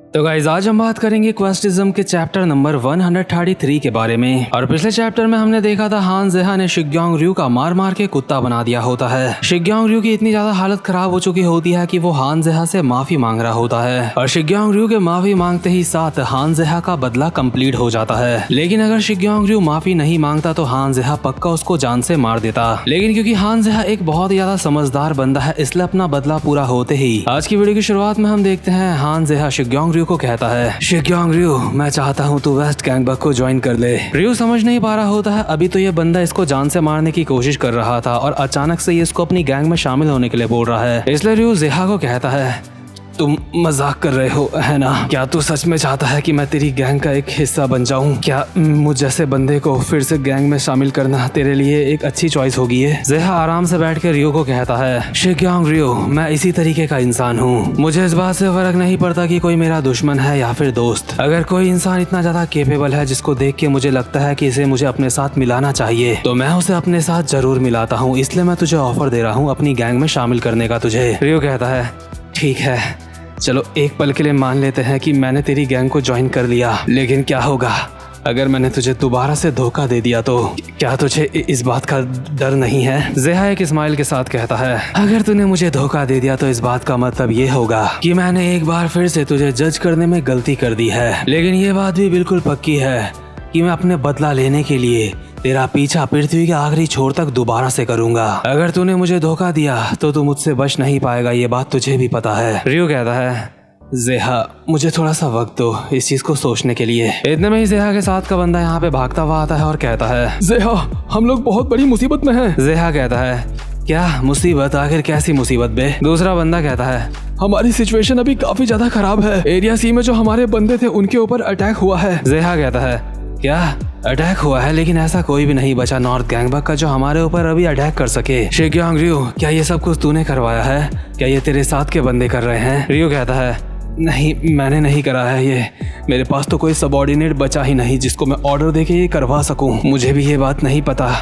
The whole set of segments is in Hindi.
तो गाइस आज हम बात करेंगे क्वेस्टिज्म के चैप्टर नंबर 133 के बारे में। और पिछले चैप्टर में हमने देखा था हान ज़ेहा ने शिग्योंग रयू का मार मार के कुत्ता बना दिया होता है। शिग्योंग रयू की इतनी ज्यादा हालत खराब हो चुकी होती है कि वो हान ज़ेहा से माफी मांग रहा होता है और शिग्योंग रयू के माफी मांगते ही साथ हान ज़ेहा का बदला कंप्लीट हो जाता है। लेकिन अगर शिग्योंग रयू माफी नहीं मांगता तो हान ज़ेहा पक्का उसको जान से मार देता। लेकिन क्योंकि हान ज़ेहा एक बहुत ही ज्यादा समझदार बंदा है इसलिए अपना बदला पूरा होते ही आज की वीडियो की शुरुआत में हम देखते हैं हान ज़ेहा शिग्योंग रयू को कहता है, शिग्योंग रयू मैं चाहता हूँ तू वेस्ट गैंगबक को ज्वाइन कर ले। रयू समझ नहीं पा रहा होता है अभी तो ये बंदा इसको जान से मारने की कोशिश कर रहा था और अचानक से ये इसको अपनी गैंग में शामिल होने के लिए बोल रहा है। इसलिए रयू ज़ेहा को कहता है, तुम मजाक कर रहे हो है ना? क्या तू सच में चाहता है कि मैं तेरी गैंग का एक हिस्सा बन जाऊं? क्या मुझ जैसे बंदे को फिर से गैंग में शामिल करना तेरे लिए एक अच्छी चॉइस होगी? है ज़ेहा आराम से बैठ कर रयू को कहता है, शिग्योंग रयू मैं इसी तरीके का इंसान हूँ। मुझे इस बात से फर्क नहीं पड़ता कि कोई मेरा दुश्मन है या फिर दोस्त। अगर कोई इंसान इतना ज्यादा केपेबल है जिसको देख के मुझे लगता है कि इसे मुझे अपने साथ मिलाना चाहिए तो मैं उसे अपने साथ जरूर मिलाता हूँ। इसलिए मैं तुझे ऑफर दे रहा हूँ अपनी गैंग में शामिल करने का तुझे। रयू कहता है, ठीक है चलो एक पल के लिए मान लेते हैं कि मैंने तेरी गैंग को ज्वाइन कर लिया, लेकिन क्या होगा अगर मैंने तुझे दोबारा से धोखा दे दिया तो? क्या तुझे इस बात का डर नहीं है? ज़ेहा एक स्माइल के साथ कहता है, अगर तूने मुझे धोखा दे दिया तो इस बात का मतलब ये होगा कि मैंने एक बार फिर से तुझे जज करने में गलती कर दी है। लेकिन ये बात भी बिल्कुल पक्की है कि मैं अपने बदला लेने के लिए तेरा पीछा पृथ्वी के आखिरी छोर तक दोबारा से करूंगा। अगर तूने मुझे धोखा दिया तो तू मुझसे बच नहीं पाएगा, ये बात तुझे भी पता है। रयू कहता है, ज़ेहा मुझे थोड़ा सा वक्त दो इस चीज को सोचने के लिए। इतने में ही ज़ेहा के साथ का बंदा यहाँ पे भागता हुआ आता है और कहता है, ज़ेहा हम लोग बहुत बड़ी मुसीबत में हैं। ज़ेहा कहता है, क्या मुसीबत? आखिर कैसी मुसीबत बे? दूसरा बंदा कहता है, हमारी सिचुएशन अभी काफी ज्यादा खराब है। एरिया सी में जो हमारे बंदे थे उनके ऊपर अटैक हुआ है। ज़ेहा कहता है, क्या अटैक हुआ है? लेकिन ऐसा कोई भी नहीं बचा नॉर्थ गैंगबक का जो हमारे ऊपर अभी अटैक कर सके। शिग्योंग रयू क्या ये सब कुछ तूने करवाया है? क्या ये तेरे साथ के बंदे कर रहे हैं? रयू कहता है, नहीं मैंने नहीं करा है ये। मेरे पास तो कोई सबऑर्डिनेट बचा ही नहीं जिसको मैं ऑर्डर देके ये करवा सकूं। मुझे भी ये बात नहीं पता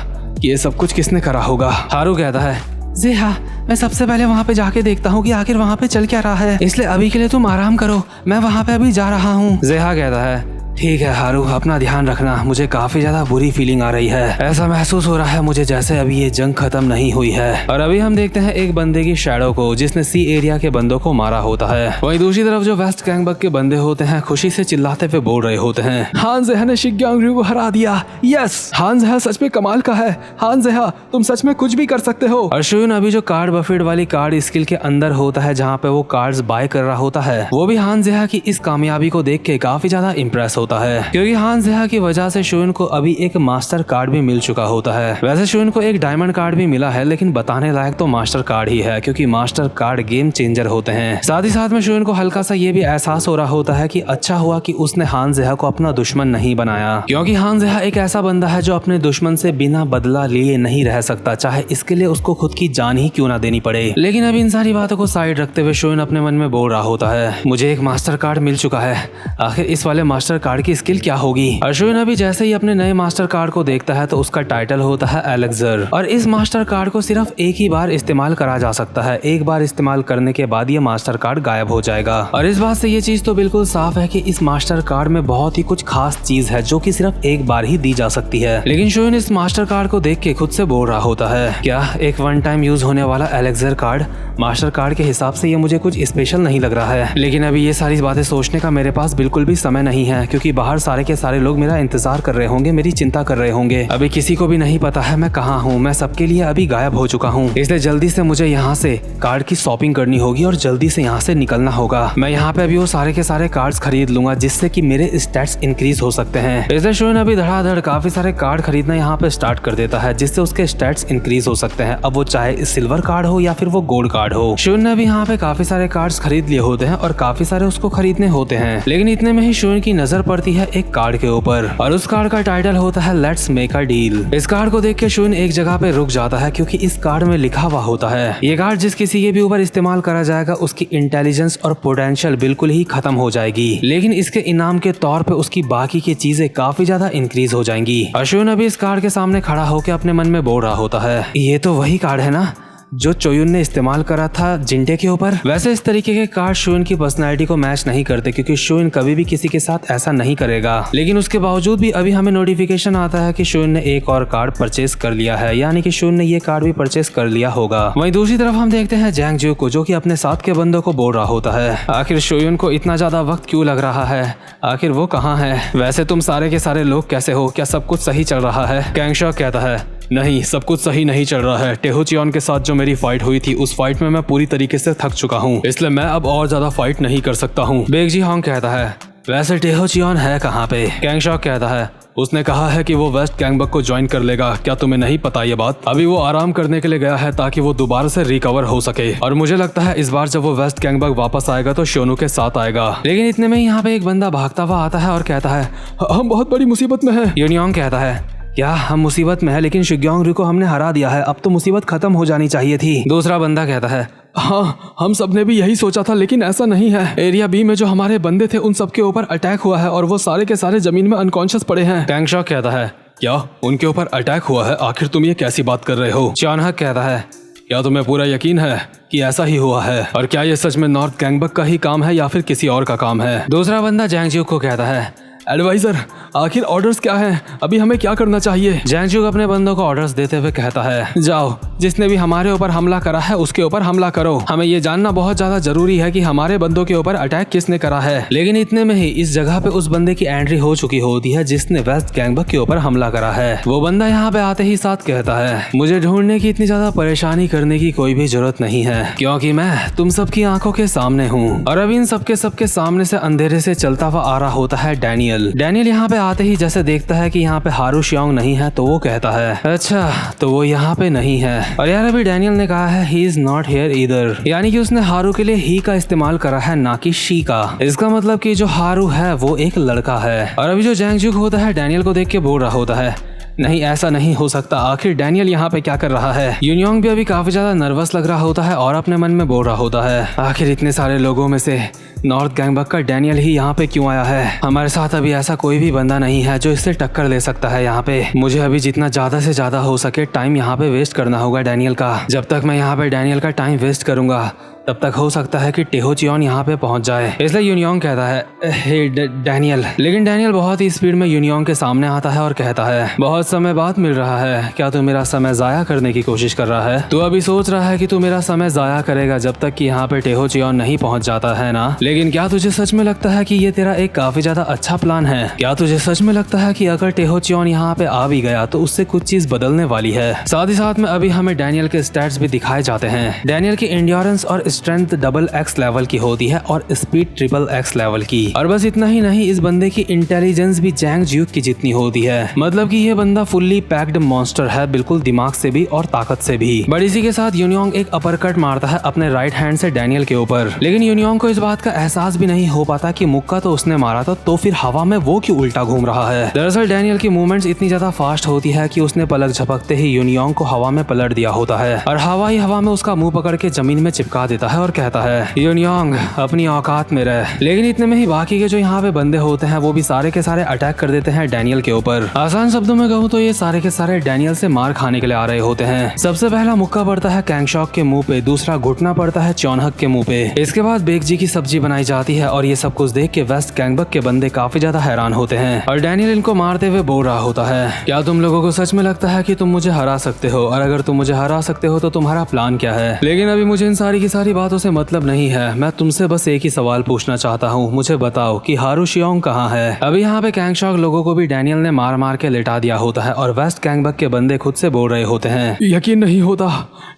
कि ये सब कुछ किसने करा होगा। हारू कहता है, ज़ेहा मैं सबसे पहले वहाँ पे जाके देखता हूँ कि आखिर वहाँ पे चल क्या रहा है, इसलिए अभी के लिए तुम आराम करो, मैं वहाँ पे अभी जा रहा हूँ। ज़ेहा कहता है, ठीक है हारू अपना ध्यान रखना, मुझे काफी ज्यादा बुरी फीलिंग आ रही है। ऐसा महसूस हो रहा है मुझे जैसे अभी ये जंग खत्म नहीं हुई है। और अभी हम देखते हैं एक बंदे की शैडो को जिसने सी एरिया के बंदों को मारा होता है। वहीं दूसरी तरफ जो वेस्ट गैंगबक के बंदे होते हैं खुशी से चिल्लाते हुए बोल रहे होते हैं, हान ज़ेहा ने शिग्योंग रयू को हरा दिया। यस हान ज़ेहा सच में कमाल का है। हान ज़ेहा तुम सच में कुछ भी कर सकते हो। और शुन अभी जो कार्ड बफेट वाली कार्ड स्किल के अंदर होता है जहाँ पे वो कार्ड्स बाय कर रहा होता है, वो भी हान ज़ेहा की इस कामयाबी को देख के काफी ज्यादा इम्प्रेस होता है क्योंकि हान ज़ेहा की वजह से शुन को अभी एक मास्टर कार्ड भी मिल चुका होता है। वैसे शुन को एक डायमंड कार्ड भी मिला है लेकिन बताने लायक तो मास्टर कार्ड ही है क्योंकि मास्टर कार्ड गेम चेंजर होते हैं। साथ ही साथ में शुन को हल्का सा ये भी एहसास हो रहा होता है कि अच्छा हुआ कि उसने हान ज़ेहा को अपना दुश्मन नहीं बनाया, क्योंकि हान ज़ेहा एक ऐसा बंदा है जो अपने दुश्मन से बिना बदला लिए नहीं रह सकता, चाहे इसके लिए उसको खुद की जान ही क्यों ना देनी पड़े। लेकिन अब इन सारी बातों को साइड रखते हुए शुन अपने मन में बोल रहा होता है, मुझे एक मास्टर कार्ड मिल चुका है, आखिर इस वाले मास्टर कार्ड की स्किल क्या होगी? शुन अभी जैसे ही अपने नए मास्टर कार्ड को देखता है तो उसका टाइटल होता है एलेक्सर और इस मास्टर कार्ड को सिर्फ एक ही बार इस्तेमाल करा जा सकता है। एक बार इस्तेमाल करने के बाद ये मास्टर कार्ड गायब हो जाएगा। और इस बात से ये चीज तो बिल्कुल साफ है कि इस मास्टर कार्ड में बहुत ही कुछ खास चीज है जो कि सिर्फ एक बार ही दी जा सकती है। लेकिन शुन इस मास्टर कार्ड को देख के खुद से बोल रहा होता है, क्या एक वन टाइम यूज होने वाला एलेक्सर कार्ड मास्टर कार्ड के हिसाब से ये मुझे कुछ स्पेशल नहीं लग रहा है। लेकिन अभी ये सारी बातें सोचने का मेरे पास बिल्कुल भी समय नहीं है क्योंकि बाहर सारे के सारे लोग मेरा इंतजार कर रहे होंगे, मेरी चिंता कर रहे होंगे। अभी किसी को भी नहीं पता है मैं कहाँ हूँ, मैं सबके लिए अभी गायब हो चुका हूँ, इसलिए जल्दी से मुझे यहाँ से कार्ड की शॉपिंग करनी होगी और जल्दी से यहाँ से निकलना होगा। मैं यहाँ पे अभी वो सारे के सारे कार्ड्स खरीद लूंगा जिससे कि मेरे स्टैट्स इंक्रीज हो सकते हैं। इसलिए शुन अभी धड़ाधड़ काफी सारे कार्ड खरीदना यहाँ पे स्टार्ट कर देता है जिससे उसके स्टैट्स इंक्रीज हो सकते हैं, अब वो चाहे सिल्वर कार्ड हो या फिर वो गोल्ड कार्ड हो। शुन ने भी यहाँ पे काफी सारे कार्ड्स खरीद लिए होते हैं और काफी सारे उसको खरीदने होते हैं। लेकिन इतने में ही शुन की नजर पड़ती है एक कार्ड के ऊपर और उस कार्ड का टाइटल होता है लेट्स मेक अ डील। इस कार्ड को देख के शुन एक जगह पे रुक जाता है क्योंकि इस कार्ड में लिखा हुआ होता है ये कार्ड जिस किसी के भी ऊपर इस्तेमाल करा जाएगा उसकी इंटेलिजेंस और पोटेंशियल बिल्कुल ही खत्म हो जाएगी, लेकिन इसके इनाम के तौर पे उसकी बाकी की चीजें काफी ज्यादा इंक्रीज हो जाएंगी। शुन अभी इस कार्ड के सामने खड़ा होकर अपने मन में बोल रहा होता है, ये तो वही कार्ड है ना जो चोयुन ने इस्तेमाल करा था जिंटे के ऊपर। वैसे इस तरीके के कार्ड शोइन की पर्सनैलिटी को मैच नहीं करते क्योंकि शोइन कभी भी किसी के साथ ऐसा नहीं करेगा। लेकिन उसके बावजूद भी अभी हमें नोटिफिकेशन आता है कि शोइन ने एक और कार्ड परचेज कर लिया है, यानी कि शोइन ने ये कार्ड भी परचेज कर लिया होगा। वहीं दूसरी तरफ हम देखते हैं जैंग जियो को, जो कि अपने साथ के बंदों को बोल रहा होता है आखिर शोयुन को इतना ज्यादा वक्त क्यों लग रहा है, आखिर वो कहाँ है। वैसे तुम सारे के सारे लोग कैसे हो, क्या सब कुछ सही चल रहा है। कैंगशॉक कहता है नहीं, सब कुछ सही नहीं चल रहा है। टेहोचियन के साथ जो मेरी फाइट हुई थी उस फाइट में मैं पूरी तरीके से थक चुका हूँ, इसलिए मैं अब और ज्यादा फाइट नहीं कर सकता हूँ। बेग जी होंग कहता है वैसे टेहोचियन है कहाँ पे। कैंगशॉक कहता है उसने कहा है कि वो वेस्ट गैंगबक को ज्वाइन कर लेगा। क्या तुम्हें नहीं पता ये बात? अभी वो आराम करने के लिए गया है ताकि वो दोबारा से रिकवर हो सके, और मुझे लगता है इस बार जब वो वेस्ट गैंगबक वापस आएगा तो शोनू के साथ आएगा। लेकिन इतने में यहाँ पे एक बंदा भागता हुआ आता है और कहता है हम बहुत बड़ी मुसीबत में हैं। यूनियोंग कहता है क्या हम मुसीबत में है, लेकिन शिग्योंग को हमने हरा दिया है, अब तो मुसीबत खत्म हो जानी चाहिए थी। दूसरा बंदा कहता है हाँ, हम सब ने भी यही सोचा था, लेकिन ऐसा नहीं है। एरिया बी में जो हमारे बंदे थे उन सबके ऊपर अटैक हुआ है और वो सारे के सारे जमीन में अनकॉन्शियस पड़े हैं। कैंगशॉक कहता है क्या उनके ऊपर अटैक हुआ है? आखिर तुम ये कैसी बात कर रहे हो? चानहक कहता है क्या तुम्हें पूरा यकीन है कि ऐसा ही हुआ है, और क्या ये सच में नॉर्थ गैंगबक का ही काम है या फिर किसी और का काम है? दूसरा बंदा जैंग जियो को कहता है एडवाइजर आखिर ऑर्डर्स क्या हैं? अभी हमें क्या करना चाहिए? जैंग जियो अपने बंदों को ऑर्डर्स देते हुए कहता है जाओ, जिसने भी हमारे ऊपर हमला करा है उसके ऊपर हमला करो। हमें ये जानना बहुत ज्यादा जरूरी है कि हमारे बंदों के ऊपर अटैक किसने करा है। लेकिन इतने में ही इस जगह पे उस बंदे की एंट्री हो चुकी होती है जिसने वेस्ट गैंगबक के ऊपर हमला करा है। वो बंदा यहाँ पे आते ही साथ कहता है मुझे ढूंढने की इतनी ज्यादा परेशानी करने की कोई भी जरूरत नहीं है, क्योंकि मैं तुम सबकी आंखों के सामने हूँ। और अब इन सबके सामने से अंधेरे से चलता हुआ आ रहा होता है डैनियल। डैनियल यहाँ पे आते ही जैसे देखता है कि यहाँ पे हारू शियोंग नहीं है तो वो कहता है अच्छा तो वो यहाँ पे नहीं है। और यार अभी डैनियल ने कहा है he is not here either, यानी कि उसने हारू के लिए ही का इस्तेमाल करा है ना कि शी का। इसका मतलब कि जो हारू है वो एक लड़का है। और अभी जो जैंग जुक होता है डैनियल को देख के बोल रहा होता है नहीं ऐसा नहीं हो सकता, आखिर डैनियल यहाँ पे क्या कर रहा है। यूनियोंग भी अभी काफी ज्यादा नर्वस लग रहा होता है और अपने मन में बोल रहा होता है आखिर इतने सारे लोगों में से नॉर्थ गैंगबक का डैनियल ही यहाँ पे क्यों आया है। हमारे साथ अभी ऐसा कोई भी बंदा नहीं है जो इससे टक्कर ले सकता है यहाँ पे। मुझे अभी जितना ज्यादा से ज्यादा हो सके टाइम यहाँ पे वेस्ट करना होगा डैनियल का। जब तक मैं यहाँ पे डैनियल का टाइम वेस्ट करूंगा तब तक हो सकता है कि टेहोचियन यहाँ पे पहुंच जाए। इसलिए यूनियोंग कहता है हे डैनियल। लेकिन डैनियल बहुत ही स्पीड में यूनियोंग के सामने आता है और कहता है बहुत समय बाद मिल रहा है, क्या तू मेरा समय जाया करने की कोशिश कर रहा है? तू अभी सोच रहा है कि तू मेरा समय जाया करेगा जब तक कि यहाँ पे टेहोचियन नहीं पहुंच जाता है ना। लेकिन क्या तुझे सच में लगता है कि ये तेरा एक काफी ज्यादा अच्छा प्लान है? क्या तुझे सच में लगता है कि अगर टेहोचियन यहाँ पे आ भी गया तो उससे कुछ चीज बदलने वाली है? साथ ही साथ में अभी हमें डैनियल के स्टैट्स भी दिखाए जाते हैं। डैनियल की एंड्योरेंस और स्ट्रेंथ XX लेवल की होती है और स्पीड XXX लेवल की। और बस इतना ही नहीं, इस बंदे की इंटेलिजेंस भी जैंग ज्यूक की जितनी होती है। मतलब कि ये बंदा फुल्ली पैक्ड मॉन्स्टर है, बिल्कुल दिमाग से भी और ताकत से भी। बट इसी के साथ यूनियोंग एक अपरकट मारता है अपने राइट हैंड से डैनियल के ऊपर। लेकिन यूनियोंग को इस बात का एहसास भी नहीं हो पाता कि मुक्का तो उसने मारा था, तो फिर हवा में वो क्यों उल्टा घूम रहा है। दरअसल डैनियल की मूवमेंट्स इतनी ज्यादा फास्ट होती है कि उसने पलक झपकते ही यूनियोंग को हवा में पलट दिया होता है और हवा ही हवा में उसका मुंह पकड़ के जमीन में चिपका देता है और कहता है यूनियोंग अपनी औकात में रह। लेकिन इतने में ही बाकी के जो यहाँ पे बंदे होते हैं वो भी सारे के सारे अटैक कर देते हैं डैनियल के ऊपर। आसान शब्दों में कहूँ तो ये सारे के सारे डैनियल से मार खाने के लिए आ रहे होते हैं। सबसे पहला मुक्का पड़ता है कैंगशॉक के मुंह पे, दूसरा घुटना पड़ता है चौनहक के मुंह पे। इसके बाद बेक जी की सब्जी बनाई जाती है और ये सब कुछ देख के वेस्ट गैंगबक के बंदे काफी ज्यादा हैरान होते हैं और डैनियल इनको मारते हुए बोल रहा होता है क्या तुम लोगों को सच में लगता है कि तुम मुझे हरा सकते हो? और अगर तुम मुझे हरा सकते हो तो तुम्हारा प्लान क्या है? लेकिन अभी मुझे इन सारी की सारी बातों से मतलब नहीं है। मैं तुमसे बस एक ही सवाल पूछना चाहता हूँ, मुझे बताओ कि हारू शियोंग कहाँ है? अभी यहाँ पे कैंगशॉक लोगों को भी डैनियल ने मार मार के लेटा दिया होता है और वेस्ट गैंगबक के बंदे खुद से बोल रहे होते हैं यकीन नहीं होता,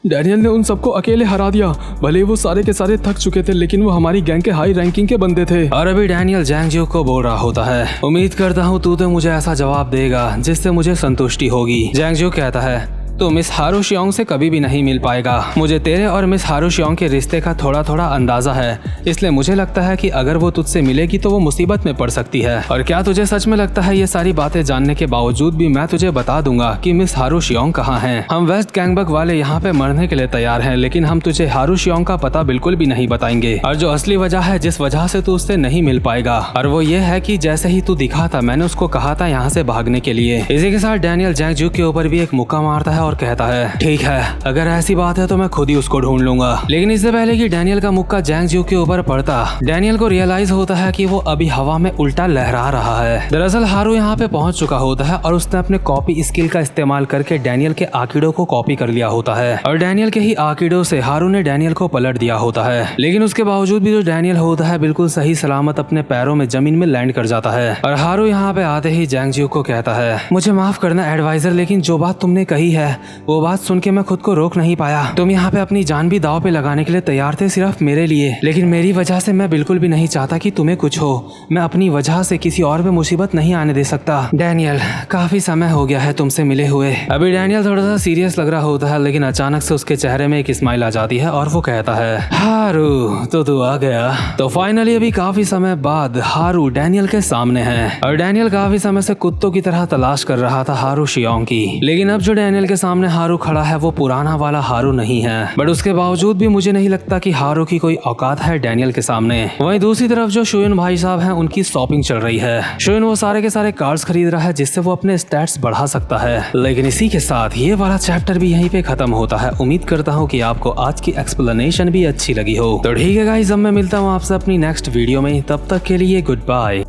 डैनियल ने उन सबको अकेले हरा दिया। भले वो सारे के सारे थक चुके थे लेकिन वो हमारी गैंग के हाई रैंकिंग के बंदे थे। और अभी डैनियल जैंग ज्यूक को बोल रहा होता है उम्मीद करता हूँ तू तो मुझे ऐसा जवाब देगा जिससे मुझे संतुष्टि होगी। जैंग ज्यूक कहता है तो मिस हारू शियोंग से कभी भी नहीं मिल पाएगा। मुझे तेरे और मिस हारू शियोंग के रिश्ते का थोड़ा थोड़ा अंदाजा है, इसलिए मुझे लगता है कि अगर वो तुझसे मिलेगी तो वो मुसीबत में पड़ सकती है। और क्या तुझे सच में लगता है ये सारी बातें जानने के बावजूद भी मैं तुझे बता दूंगा कि मिस हारू शियोंग कहाँ हैं? हम वेस्ट गैंगबक वाले यहाँ पे मरने के लिए तैयार हैं, लेकिन हम तुझे हारू शियोंग का पता बिल्कुल भी नहीं बताएंगे। और जो असली वजह है जिस वजह से तू उससे नहीं मिल पाएगा, और वो ये है कि जैसे ही तू दिखा था मैंने उसको कहा था यहाँ से भागने के लिए। इसी के साथ डैनियल जैंग ज्यूक के ऊपर भी एक मुक्का मारता है और कहता है ठीक है, अगर ऐसी बात है तो मैं खुद ही उसको ढूंढ लूंगा। लेकिन इससे पहले कि डैनियल का मुक्का जैंग जियो के ऊपर पड़ता, डैनियल को रियलाइज होता है कि वो अभी हवा में उल्टा लहरा रहा है। दरअसल हारू यहाँ पे पहुंच चुका होता है और उसने अपने कॉपी स्किल का इस्तेमाल करके डैनियल के आकिडो को कॉपी कर लिया होता है और डैनियल के ही आकिडो से हारू ने डैनियल को पलट दिया होता है। लेकिन उसके बावजूद भी जो डैनियल होता है बिल्कुल सही सलामत अपने पैरों में जमीन में लैंड कर जाता है। और हारू यहाँ पे आते ही जैंग जियो को कहता है मुझे माफ करना एडवाइजर, लेकिन जो बात तुमने कही है वो बात सुन के मैं खुद को रोक नहीं पाया। तुम यहाँ पे अपनी जान भी दाव पे लगाने के लिए तैयार थे सिर्फ मेरे लिए, लेकिन मेरी वजह से मैं बिल्कुल भी नहीं चाहता कि तुम्हें कुछ हो। मैं अपनी वजह से किसी और पे मुसीबत नहीं आने दे सकता। डैनियल, काफी समय हो गया है तुमसे मिले हुए। अभी डैनियल थोड़ा सा सीरियस लग रहा होता है, लेकिन अचानक से उसके चेहरे में एक स्माइल आ जाती है और वो कहता है हारू तो तू आ गया। तो फाइनली अभी काफी समय बाद हारू डैनियल के सामने है और डैनियल काफी समय से कुत्तों की तरह तलाश कर रहा था हारू शियोंग की। लेकिन अब जो डैनियल के सामने हारू खड़ा है वो पुराना वाला हारू नहीं है, बट उसके बावजूद भी मुझे नहीं लगता कि हारू की कोई औकात है डैनियल के सामने। वहीं दूसरी तरफ जो शुयन भाई साहब हैं उनकी शॉपिंग चल रही है। शुयन वो सारे के सारे कार्ड्स खरीद रहा है जिससे वो अपने स्टैट्स बढ़ा सकता है। लेकिन इसी के साथ ये वाला चैप्टर भी यहीं पे खत्म होता है। उम्मीद करता हूँ कि आपको आज की एक्सप्लेनेशन भी अच्छी लगी हो। तो ठीक है गाइस, अब मैं मिलता हूँ आपसे अपनी नेक्स्ट वीडियो में, तब तक के लिए गुड बाय।